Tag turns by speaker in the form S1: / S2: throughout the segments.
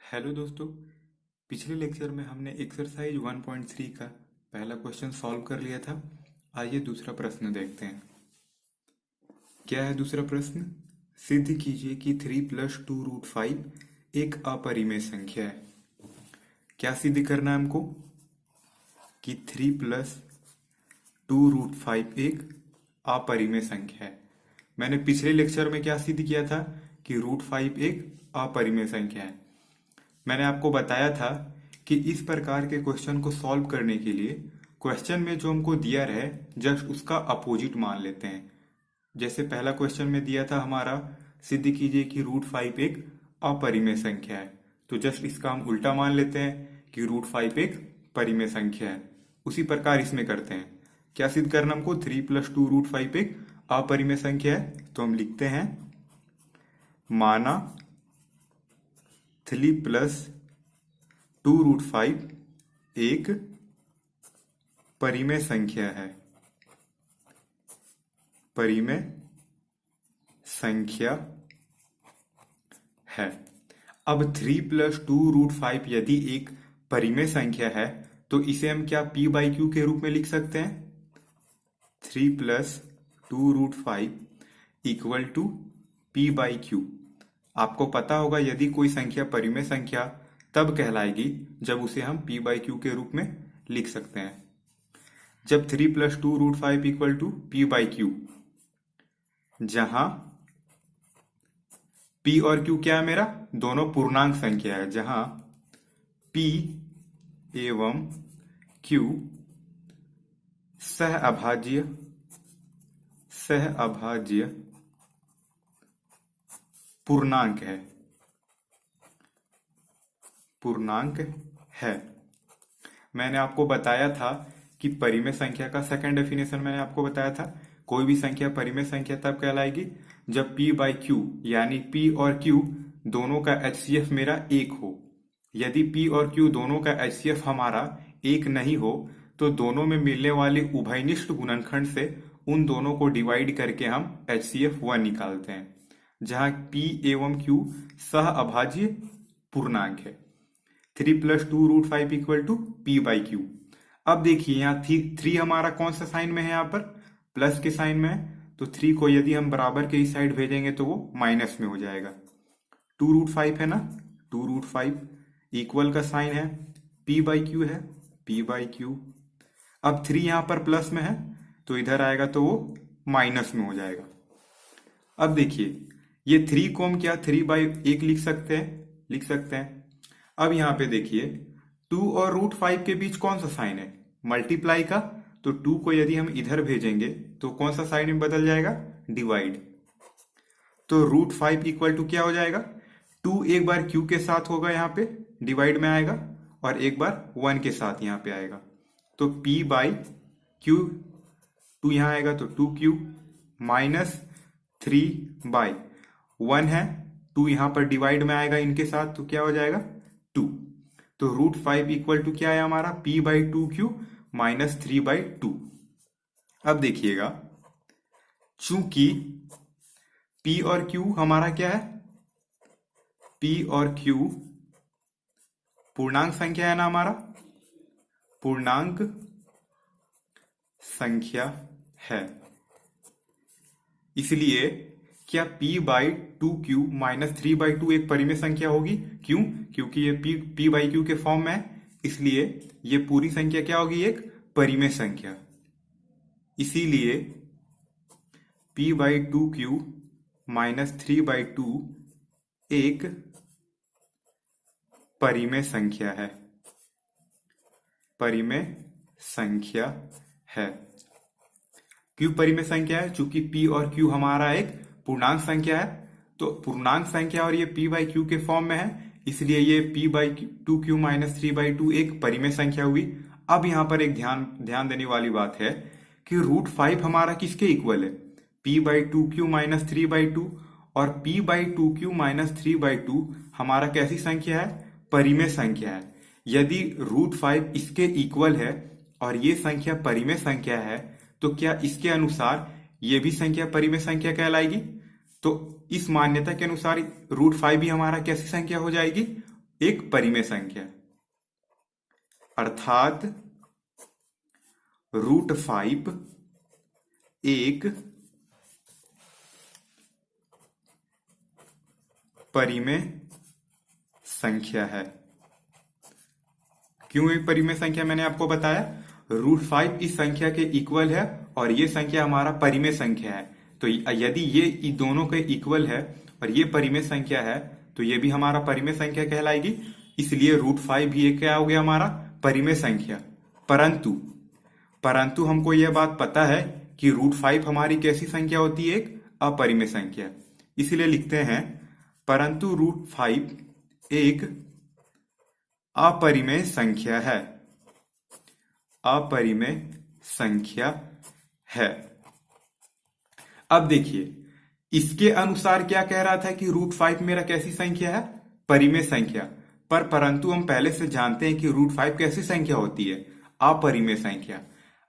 S1: Hello दोस्तों। पिछले lecture में हमने एक्सरसाइज 1.3 का पहला क्वेश्चन सॉल्व कर लिया था। आइए दूसरा प्रश्न देखते हैं। क्या है दूसरा प्रश्न? सिद्ध कीजिए कि 3 + 2√5 एक अपरिमेय संख्या है। क्या सिद्ध करना है हमको? कि 3 + 2√5 एक अपरिमेय संख्या है। मैंने पिछले लेक्चर में क्या सिद्ध किया था? कि √5 एक अपरिमेय संख्या है। मैंने आपको बताया था कि इस प्रकार के क्वेश्चन को सॉल्व करने के लिए क्वेश्चन में जो हमको दिया रहे जस्ट उसका अपोजिट मान लेते हैं। जैसे पहला क्वेश्चन में दिया था हमारा, सिद्ध कीजिए कि √5 एक अपरिमेय संख्या है, तो जस्ट इसका हम उल्टा मान लेते हैं कि √5 एक परिमेय संख्या है। उसी प्रकार इसमें करते हैं। क्या सिद्ध करना हमको? 3 + 2√5 एक अपरिमेय संख्या है, तो हम लिखते हैं माना 3 + 2√5 एक परिमेय संख्या है। परिमेय संख्या है। अब 3 + 2√5 यदि एक परिमेय संख्या है तो इसे हम क्या p/q के रूप में लिख सकते हैं? 3 + 2√5 = p/q। आपको पता होगा यदि कोई संख्या परिमेय संख्या तब कहलाएगी जब उसे हम p/q के रूप में लिख सकते हैं। जब 3 + 2√5 = p/q, जहां p और q क्या है? मेरा दोनों पूर्णांक संख्या है। जहां p एवं q सहअभाज्य पूर्णांक है। मैंने आपको बताया था कि परिमेय संख्या का सेकंड डेफिनेशन मैंने आपको बताया था। कोई भी संख्या परिमेय संख्या तब कहलाएगी जब p/q यानी p और q दोनों का HCF मेरा एक हो। यदि p और q दोनों का HCF हमारा एक नहीं हो तो दोनों में मिलने वाले उभयनिष्ठ गुणनखंड से उन दोनों को डिवाइड करके हम HCF 1 निकालते हैं, जहां p एवं q सहअभाज्य पूर्णांक है। 3 + 2√5 = p/q। अब देखिए यहाँ 3 हमारा कौन सा साइन में है? यहाँ पर प्लस के साइन में है, तो 3 को यदि हम बराबर के इस साइड भेजेंगे तो वो माइनस में हो जाएगा। 2√5 है ना, 2√5 इक्वल का साइन है, p/q है, p/q। अब 3 यहाँ पर प्लस में है तो इधर आएगा तो वो माइनस में हो जाएगा। अब देखिए ये 3 को हम क्या 3/1 लिख सकते हैं। अब यहाँ पे देखिए 2 और √5 के बीच कौन सा साइन है? मल्टीप्लाई का। तो 2 को यदि हम इधर भेजेंगे तो कौन सा साइन में बदल जाएगा? डिवाइड। तो √5 = क्या हो जाएगा? 2 एक बार q के साथ होगा यहाँ पे डिवाइड में आएगा और एक बार 1 के साथ यहाँ पे आएगा। तो p/q 2 यहाँ आएगा तो 2q माइनस 3/1 है। 2 यहाँ पर डिवाइड में आएगा इनके साथ तो क्या हो जाएगा? 2। तो √5 = क्या है हमारा? p/2q - 3/2। अब देखिएगा चूंकि p और q हमारा क्या है? p और q पूर्णांक संख्या है ना, हमारा पूर्णांक संख्या है। इसलिए क्या p/2q - 3/2 एक परिमेय संख्या होगी? क्यों? क्योंकि ये p/q के फॉर्म में है, इसलिए ये पूरी संख्या क्या होगी? एक परिमेय संख्या। इसीलिए p/2q - 3/2 एक परिमेय संख्या है। क्यों परिमेय संख्या है? चूंकि p और q हमारा एक पूर्णांक संख्या है, तो पूर्णांक संख्या और ये p/q के फॉर्म में है, इसलिए ये p/2q - 3/2 एक परिमेय संख्या हुई। अब यहाँ पर एक ध्यान देने वाली बात है कि √5 हमारा किसके इक्वल है? p/2q - 3/2। और p/2q - 3/2 हमारा कैसी संख्या है? परिमेय संख्या है। यदि √5 इसके इक्वल है और ये संख्या परिमेय संख्या है तो क्या इसके अनुसार ये भी संख्या परिमेय संख्या कहलाएगी? तो इस मान्यता के अनुसार √5 भी हमारा कैसी संख्या हो जाएगी? एक परिमेय संख्या, अर्थात √5 एक परिमेय संख्या है। क्यों एक परिमेय संख्या, मैंने आपको बताया √5 इस संख्या के इक्वल है और ये संख्या हमारा परिमेय संख्या है। तो यदि ये दोनों के इक्वल है और ये परिमेय संख्या है तो ये भी हमारा परिमेय संख्या कहलाएगी, इसलिए √5 भी एक क्या हो गया हमारा परिमेय संख्या। परंतु हमको यह बात पता है कि √5 हमारी कैसी संख्या होती है, एक अपरिमेय संख्या। इसलिए लिखते हैं परंतु √5 एक अपरिमेय संख्या है, अपरिमेय संख्या है। अब देखिए इसके अनुसार क्या कह रहा था कि √5 मेरा कैसी संख्या है, परिमेय संख्या। परंतु हम पहले से जानते हैं कि √5 कैसी संख्या होती है, अपरिमेय संख्या।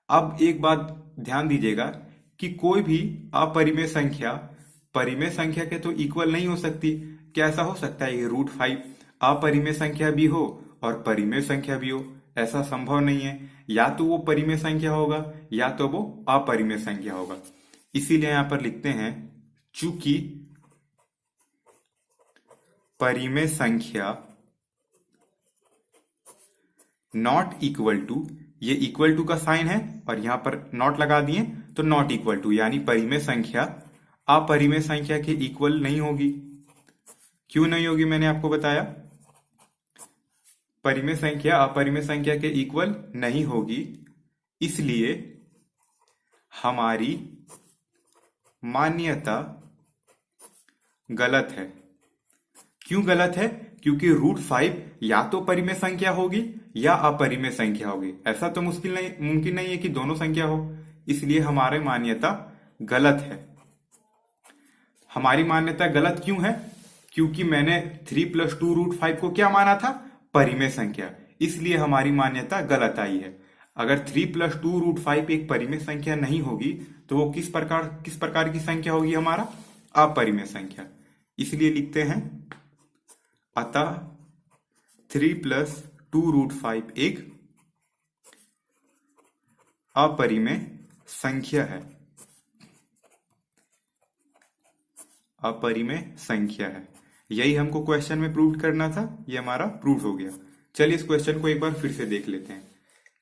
S1: अब एक बात ध्यान दीजिएगा कि कोई भी अपरिमेय संख्या परिमेय संख्या के तो इक्वल नहीं हो सकती। कैसा हो सकता है कि √5 अपरिमेय संख्या भी हो और परिमेय संख्या भी हो, ऐसा संभव नहीं है। या तो वो परिमेय संख्या होगा या तो वो अपरिमेय संख्या होगा। इसीलिए यहां पर लिखते हैं चूंकि परिमेय संख्या नॉट इक्वल टू, ये इक्वल टू का साइन है और यहां पर नॉट लगा दिए तो नॉट इक्वल टू, यानी परिमेय संख्या अपरिमेय संख्या के इक्वल नहीं होगी। क्यों नहीं होगी, मैंने आपको बताया परिमेय संख्या अपरिमेय संख्या के इक्वल नहीं होगी, इसलिए हमारी मान्यता गलत है। क्यों गलत है, क्योंकि √5 या तो परिमेय संख्या होगी या अपरिमेय संख्या होगी। ऐसा तो मुमकिन नहीं है कि दोनों संख्या हो, इसलिए हमारी मान्यता गलत है। हमारी मान्यता गलत क्यों है, क्योंकि मैंने 3 + 2 √5 को क्या माना था, परिमेय संख्या, इसलिए हमारी मान्यता गलत आई है। अगर 3 + 2 √5 एक परिमेय संख्या नहीं होगी तो वो किस प्रकार की संख्या होगी, हमारा अपरिमेय संख्या। इसलिए लिखते हैं अतः 3 + 2 √5 एक अपरिमेय संख्या है, अपरिमेय संख्या है। यही हमको क्वेश्चन में प्रूव करना था, ये हमारा प्रूव हो गया। चलिए इस क्वेश्चन को एक बार फिर से देख लेते हैं।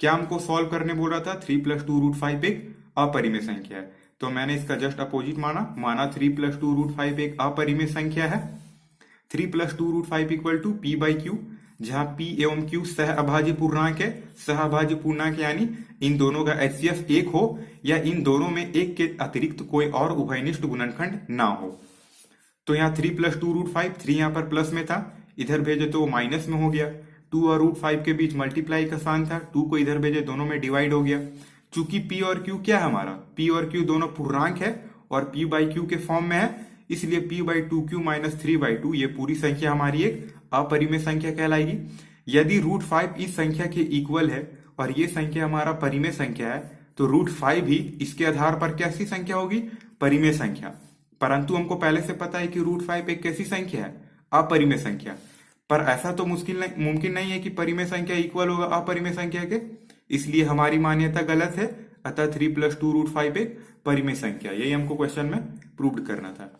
S1: क्या हमको सॉल्व करने बोल रहा था, 3 + 2 √5 एक अपरिमेय संख्या है, तो मैंने इसका जस्ट अपोजिट माना 3 + 2 √5 एक अपरिमेय संख्या है। 3 + 2 √5 इक्वल टू p/q, जहां p एवं q सहअभाज्य पूर्णांक है। सहअभाज्य पूर्णांक यानी इन दोनों का HCF एक हो या इन दोनों में एक के अतिरिक्त कोई और उभयनिष्ठ गुणनखंड ना हो। तो यहाँ 3 + 2 √5, 3 यहाँ पर प्लस में था, इधर भेजे तो माइनस में हो गया। 2 और √5 के बीच मल्टीप्लाई का साइन था, 2 को इधर भेजे दोनों में डिवाइड हो गया। चूंकि p और q क्या है हमारा, p और q दोनों पूर्णांक है और p/q के फॉर्म में है, इसलिए p/2q - 3/2 ये पूरी संख्या हमारी एक अपरिमेय संख्या कहलाएगी। यदि √5 इस संख्या के इक्वल है और ये संख्या हमारा परिमेय संख्या है तो √5 भी इसके आधार पर कैसी संख्या होगी, परिमेय संख्या। परंतु हमको पहले से पता है कि √5 एक कैसी संख्या है, अपरिमेय संख्या। पर ऐसा तो मुमकिन नहीं है कि परिमेय संख्या इक्वल होगा अपरिमेय संख्या के, इसलिए हमारी मान्यता गलत है। अतः 3 + 2 √5 एक परिमेय संख्या, यही हमको क्वेश्चन में प्रूव करना था।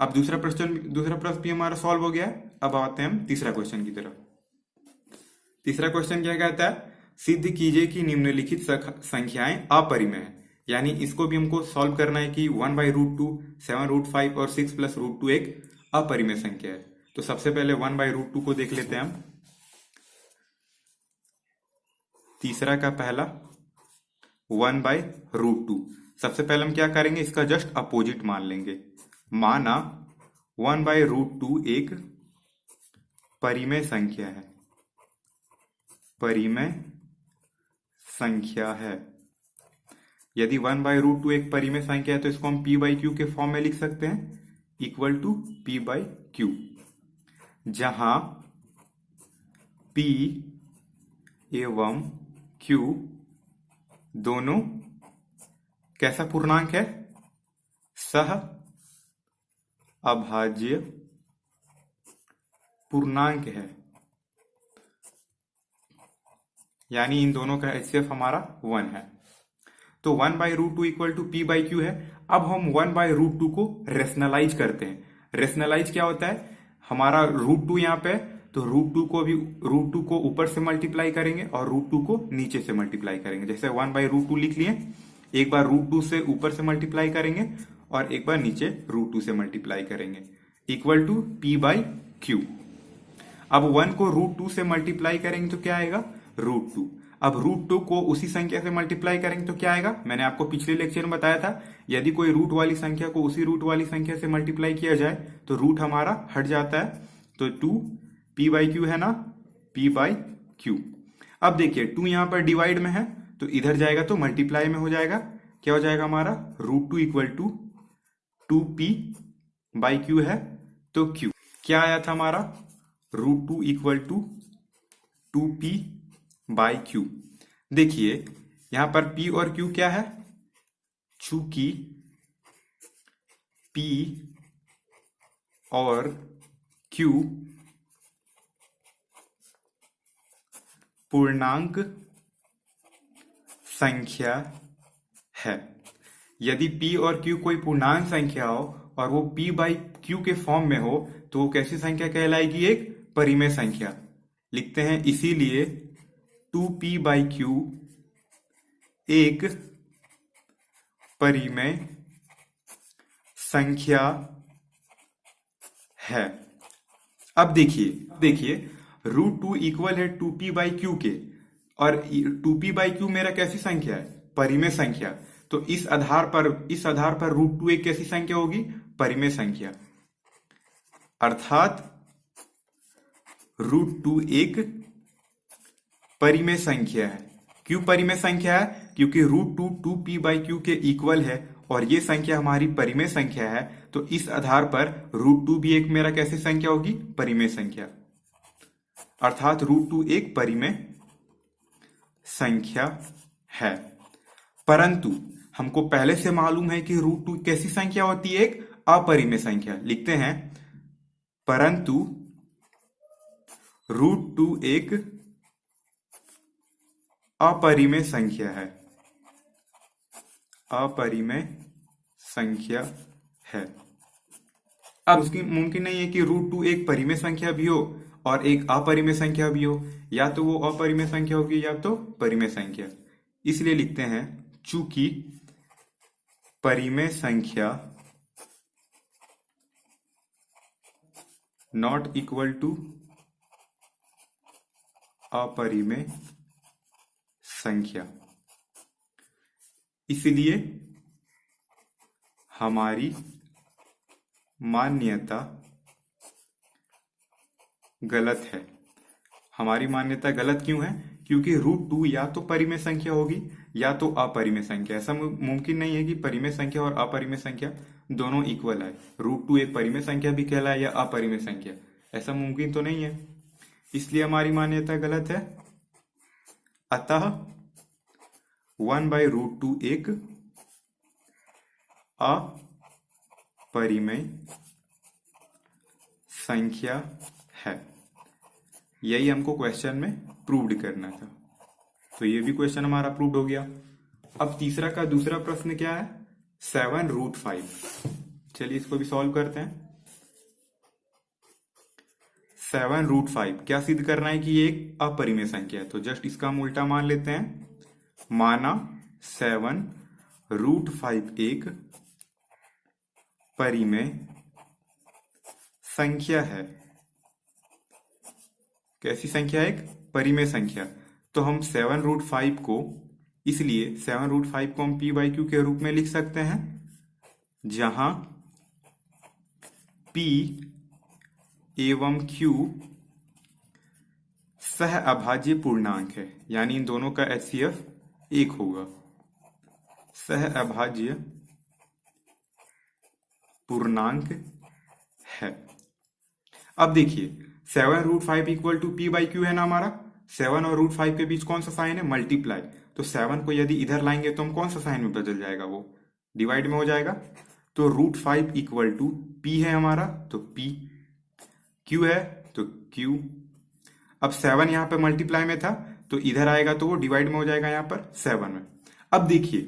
S1: अब दूसरा प्रश्न भी हमारा सॉल्व हो गया है। अब आते हैं हम तीसरा क्वेश्चन की तरफ। तीसरा क्वेश्चन क्या कहता है, सिद्ध कीजिए कि निम्नलिखित संख्याएं अपरिमेय है। यानी इसको भी हमको सॉल्व करना है कि 1/√2, 7√5 और 6 + √2 एक अपरिमेय संख्या है। तो सबसे पहले 1/√2 को देख लेते हैं हम। तीसरा का पहला 1/√2। सबसे पहले हम क्या करेंगे, इसका जस्ट अपोजिट मान लेंगे। माना 1/√2 एक परिमेय संख्या है, परिमेय संख्या है। यदि 1/√2 एक परिमेय संख्या है तो इसको हम p/q के फॉर्म में लिख सकते हैं, इक्वल टू p/q, जहां p एवं q दोनों कैसा पूर्णांक है, सह अभाज्य पूर्णांक है। यानी इन दोनों का एचसीएफ हमारा 1 है। तो 1/√2 equal to P by Q है। अब हम 1/√2 को रेशनलाइज करते हैं। रेशनलाइज क्या होता है, हमारा √2 यहाँ पे, तो √2 को ऊपर से मल्टीप्लाई करेंगे और √2 को नीचे से मल्टीप्लाई करेंगे। जैसे 1/√2 लिख लिए, एक बार √2 से ऊपर से मल्टीप्लाई करेंगे और एक बार नीचे √2 से मल्टीप्लाई करेंगे, equal to P by Q. अब 1 को √2 से मल्टीप्लाई करेंगे तो क्या आएगा, √2। अब √2 को उसी संख्या से मल्टीप्लाई करेंगे तो क्या आएगा, मैंने आपको पिछले लेक्चर में बताया था, यदि कोई रूट वाली संख्या को उसी रूट वाली संख्या से मल्टीप्लाई किया जाए तो रूट हमारा हट जाता है। तो 2 पी बाई क्यू है ना, पी बाई क्यू। अब देखिए 2 यहां पर डिवाइड में है तो इधर जाएगा तो मल्टीप्लाई में हो जाएगा। क्या हो जाएगा हमारा, √2 equal to 2p by Q है, तो क्यू क्या आया था हमारा, √2 equal to 2p by Q. देखिए यहां पर p और q क्या है, चूंकि p और q पूर्णांक संख्या है। यदि p और q कोई पूर्णांक संख्या हो और वो p बाई क्यू के फॉर्म में हो तो वो कैसी संख्या कहलाएगी, एक परिमेय संख्या। लिखते हैं इसीलिए 2p बाई क्यू एक परिमेय संख्या है। अब देखिए √2 इक्वल है 2p बाई क्यू के, और 2p बाई क्यू मेरा कैसी संख्या है, परिमेय संख्या। तो इस आधार पर √2 एक कैसी संख्या होगी, परिमेय संख्या। अर्थात √2 एक परिमेय संख्या है। क्यों परिमेय संख्या है, क्योंकि √2 2p बाई क्यू के इक्वल है और ये संख्या हमारी परिमेय संख्या है। तो इस आधार पर √2 भी एक मेरा कैसी संख्या होगी, परिमेय संख्या। अर्थात √2 एक परिमेय संख्या है। परंतु हमको पहले से मालूम है कि √2 कैसी संख्या होती है, एक अपरिमेय संख्या। लिखते हैं परंतु √2 एक अपरिमेय संख्या है, अपरिमेय संख्या है। अब उसकी मुमकिन नहीं है कि √2 एक परिमेय संख्या भी हो और एक अपरिमेय संख्या भी हो, या तो वो अपरिमेय संख्या होगी या तो परिमेय संख्या। इसलिए लिखते हैं चूंकि परिमेय संख्या नॉट इक्वल टू अपरिमेय संख्या, इसलिए हमारी मान्यता गलत है। हमारी मान्यता गलत क्यों है, क्योंकि √2 या तो परिमेय संख्या होगी या तो अपरिमेय संख्या। ऐसा मुमकिन नहीं है कि परिमेय संख्या और अपरिमेय संख्या दोनों इक्वल है। √2 एक परिमेय संख्या भी कहलाए या अपरिमेय संख्या, ऐसा मुमकिन तो नहीं है। इसलिए हमारी मान्यता गलत है। अतः 1/√2 एक अपरिमेय संख्या है। यही हमको क्वेश्चन में प्रूव्ड करना था। तो ये भी क्वेश्चन हमारा प्रूव्ड हो गया। अब तीसरा का दूसरा प्रश्न क्या है, 7√5। चलिए इसको भी सॉल्व करते हैं। 7√5 क्या सिद्ध करना है कि ये एक अपरिमेय संख्या है। तो जस्ट इसका हम उल्टा मान लेते हैं। माना 7√5 एक परिमेय संख्या है। कैसी संख्या है, एक परिमेय संख्या। तो हम 7√5 को, इसलिए 7√5 को हम p बाई क्यू के रूप में लिख सकते हैं, जहां p एवं q सह अभाज्य पूर्णांक है, यानी इन दोनों का एचसीएफ 1 होगा। सह अभाज्य पूर्णांक है। अब देखिए 7√5 equal to P by Q है ना हमारा। 7 और √5 के बीच कौन सा साइन है, मल्टीप्लाई। तो 7 को यदि इधर लाएंगे तो हम कौन सा साइन में बदल जाएगा, वो डिवाइड में हो जाएगा। तो √5 इक्वल टू पी है हमारा, तो पी, क्यू है तो क्यू। अब 7 यहां पे मल्टीप्लाई में था तो इधर आएगा तो वो डिवाइड में हो जाएगा यहाँ पर 7 में। अब देखिए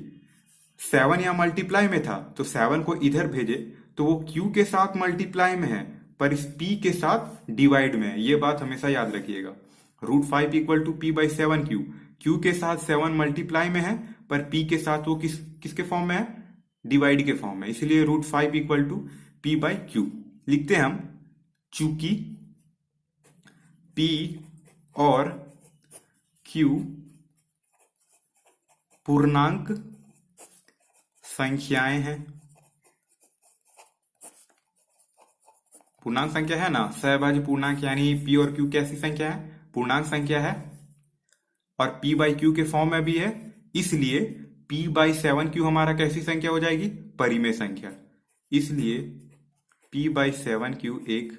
S1: 7 यहाँ मल्टीप्लाई में था तो 7 को इधर भेजे तो वो Q के साथ मल्टीप्लाई में है पर इस P के साथ डिवाइड में है। ये बात हमेशा याद रखिएगा। √5 equal to P by 7Q। Q के साथ 7 मल्टीप्लाई में है पर P के साथ वो किसके फॉर्म में है, डिवाइड के फॉर्म में, इसलिए √5 equal to P by Q लिखते हैं हम। चूंकि P और Q पूर्णांक संख्याएं हैं, पूर्णांक संख्या है ना, सहभाज्य पूर्णांक, यानी P और Q कैसी संख्या है, पूर्णांक संख्या है और P बाई Q के फॉर्म में भी है, इसलिए P बाई 7Q हमारा कैसी संख्या हो जाएगी, परिमेय संख्या। इसलिए P बाई 7Q एक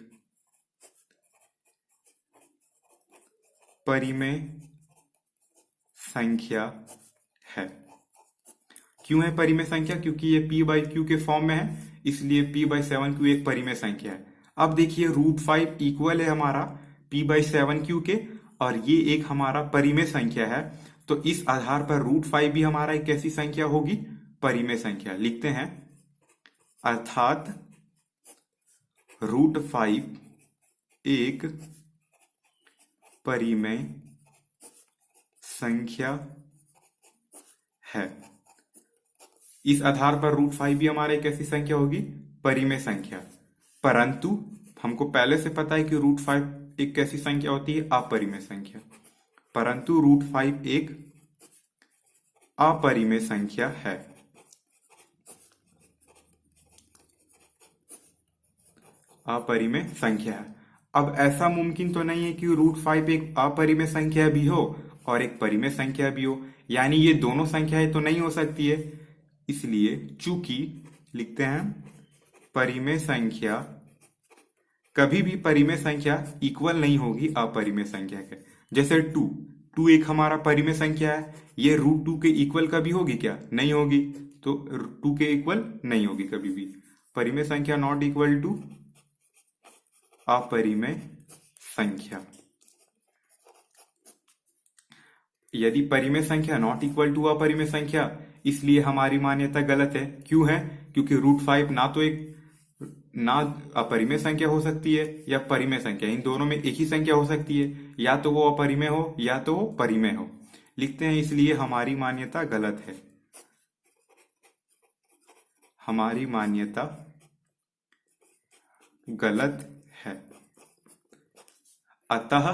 S1: परिमेय संख्या है। क्यों है परिमेय संख्या, क्योंकि ये P बाई Q के फॉर्म में है, इसलिए P बाई 7Q एक परिमेय संख्या है। अब देखिए √5 इक्वल है हमारा P बाई 7Q के और ये एक हमारा परिमेय संख्या है, तो इस आधार पर √5 भी हमारा एक कैसी संख्या होगी, परिमेय संख्या। लिखते हैं अर्थात √5 एक परिमेय संख्या है। इस आधार पर √5 भी हमारा एक ऐसी संख्या होगी, परिमेय संख्या। परंतु हमको पहले से पता है कि √5 एक कैसी संख्या होती है, अपरिमेय संख्या। परंतु √5 एक अपरिमेय संख्या है। अपरिमेय संख्या है। अब ऐसा मुमकिन तो नहीं है कि √5 एक अपरिमेय संख्या भी हो और एक परिमेय संख्या भी हो, यानी ये दोनों संख्याएं तो नहीं हो सकती है। इसलिए चूंकि लिखते हैं परिमेय संख्या, कभी भी परिमेय संख्या इक्वल नहीं होगी अपरिमेय संख्या के। जैसे 2 एक हमारा परिमेय संख्या है, ये √2 के इक्वल कभी होगी क्या, नहीं होगी, तो 2 के इक्वल नहीं होगी कभी भी। परिमेय संख्या नॉट इक्वल टू अपरिमेय संख्या। यदि परिमेय संख्या नॉट इक्वल टू अपरिमेय संख्या, इसलिए हमारी मान्यता गलत है। क्यों है, क्योंकि √5 ना अपरिमेय संख्या हो सकती है या परिमेय संख्या, इन दोनों में एक ही संख्या हो सकती है, या तो वो अपरिमेय हो या तो वो परिमेय हो। लिखते हैं इसलिए हमारी मान्यता गलत है। हमारी मान्यता गलत है। अतः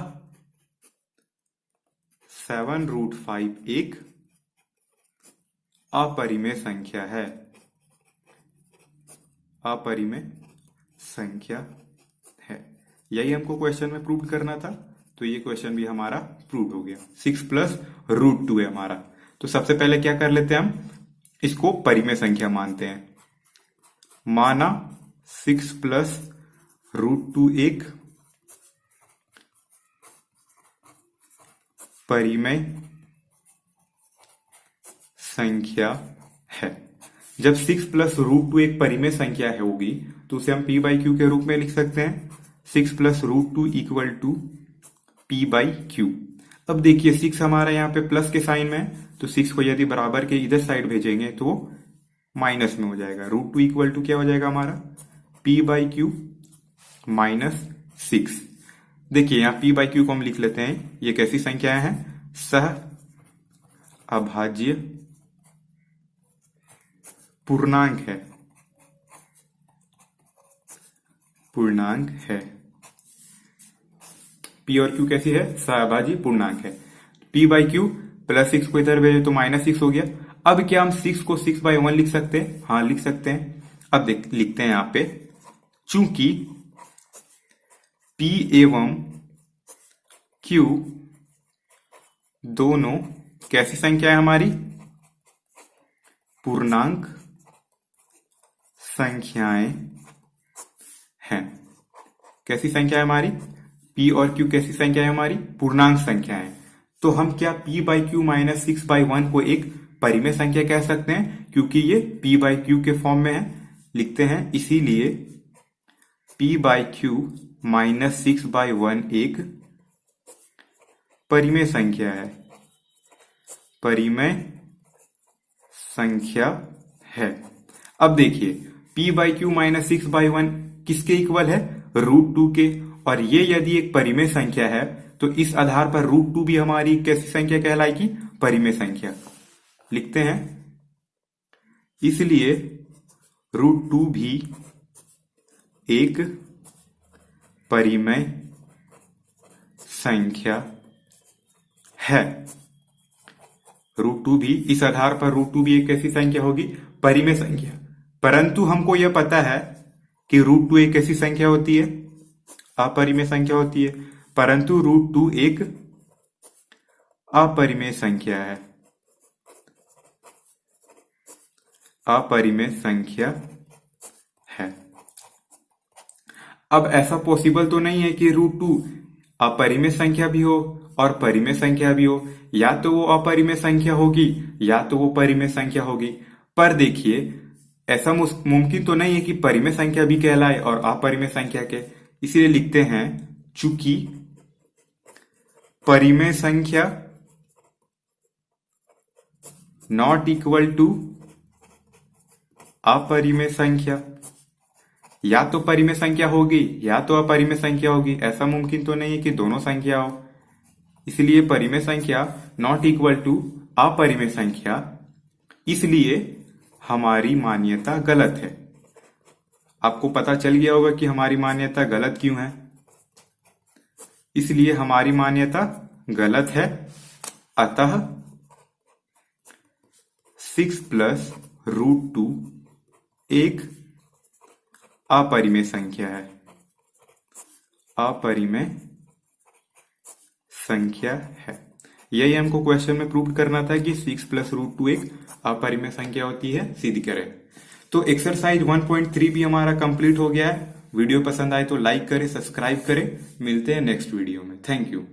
S1: 7√5 एक अपरिमेय संख्या है। अपरिमेय संख्या है। यही हमको क्वेश्चन में प्रूव करना था, तो ये क्वेश्चन भी हमारा प्रूव हो गया। 6 प्लस √2 है हमारा। तो सबसे पहले क्या कर लेते हैं, हम इसको परिमेय संख्या मानते हैं। माना 6 प्लस √2 एक परिमेय संख्या है। जब 6 प्लस √2 एक परिमेय संख्या है होगी तो उसे हम P बाई Q के रूप में लिख सकते हैं। 6 plus √2 equal to P by Q। अब देखिए 6 हमारा यहाँ पे प्लस के साइन में है, तो 6 को यदि बराबर के इधर साइड भेजेंगे तो माइनस में हो जाएगा। √2 इक्वल टू क्या हो जाएगा हमारा, P बाई Q माइनस 6। देखिए यहाँ P बाई Q को हम लिख लेते हैं, ये कैसी संख्याएं हैं, सह अभाज्य पूर्णांक है। पूर्णांक है। P और Q कैसी है, सहअभाज्य पूर्णांक है। P बाई Q प्लस 6 को इधर भेजे तो -6 हो गया। अब क्या हम 6 को 6/1 लिख सकते हैं, हाँ लिख सकते हैं। अब लिखते हैं यहाँ पे, चूंकि P एवं Q दोनों कैसी संख्या है हमारी, पूर्णांक संख्याएं हैं। कैसी संख्या है हमारी, P और Q कैसी संख्या है हमारी, पूर्णांक संख्या है। तो हम क्या P बाई Q माइनस 6/1 को एक परिमेय संख्या कह सकते हैं, क्योंकि ये P बाई Q के फॉर्म में है। लिखते हैं इसीलिए P बाई Q माइनस 6/1 एक परिमेय संख्या है, परिमेय संख्या है। अब देखिए p/q माइनस 6/1 किसके इक्वल है? √2 के। और ये यदि एक परिमेय संख्या है तो इस आधार पर √2 भी हमारी कैसी संख्या कहलाएगी? परिमेय संख्या। लिखते हैं, इसलिए √2 भी एक परिमेय संख्या है। √2 भी, इस आधार पर √2 भी एक कैसी संख्या होगी? परिमेय संख्या। परंतु हमको यह पता है कि √2 एक कैसी संख्या होती है? अपरिमेय संख्या होती है। परंतु √2 एक अपरिमेय संख्या है, अपरिमेय संख्या है। अब ऐसा पॉसिबल तो नहीं है कि √2 अपरिमेय संख्या भी हो और परिमेय संख्या भी हो। या तो वो अपरिमेय संख्या होगी या तो वो परिमेय संख्या होगी। पर देखिए ऐसा मुमकिन तो नहीं है कि परिमेय संख्या भी कहलाए और अपरिमेय संख्या के। इसलिए लिखते हैं, चूंकि परिमेय संख्या नॉट इक्वल टू अपरिमेय संख्या, या तो परिमेय संख्या होगी या तो अपरिमेय संख्या होगी। ऐसा मुमकिन तो नहीं है कि दोनों संख्या हो। इसलिए परिमेय संख्या नॉट इक्वल टू अपरिमेय संख्या, इसलिए हमारी मान्यता गलत है। आपको पता चल गया होगा कि हमारी मान्यता गलत क्यों है। इसलिए हमारी मान्यता गलत है, अतः 6 + √2 एक अपरिमेय संख्या है, अपरिमेय संख्या है। यही हमको क्वेश्चन में प्रूव करना था कि 6 + √2 एक अपरिमेय संख्या होती है, सिद्ध करें। तो एक्सरसाइज 1.3 भी हमारा कंप्लीट हो गया है। वीडियो पसंद आए तो लाइक करें, सब्सक्राइब करें। मिलते हैं नेक्स्ट वीडियो में। Thank you.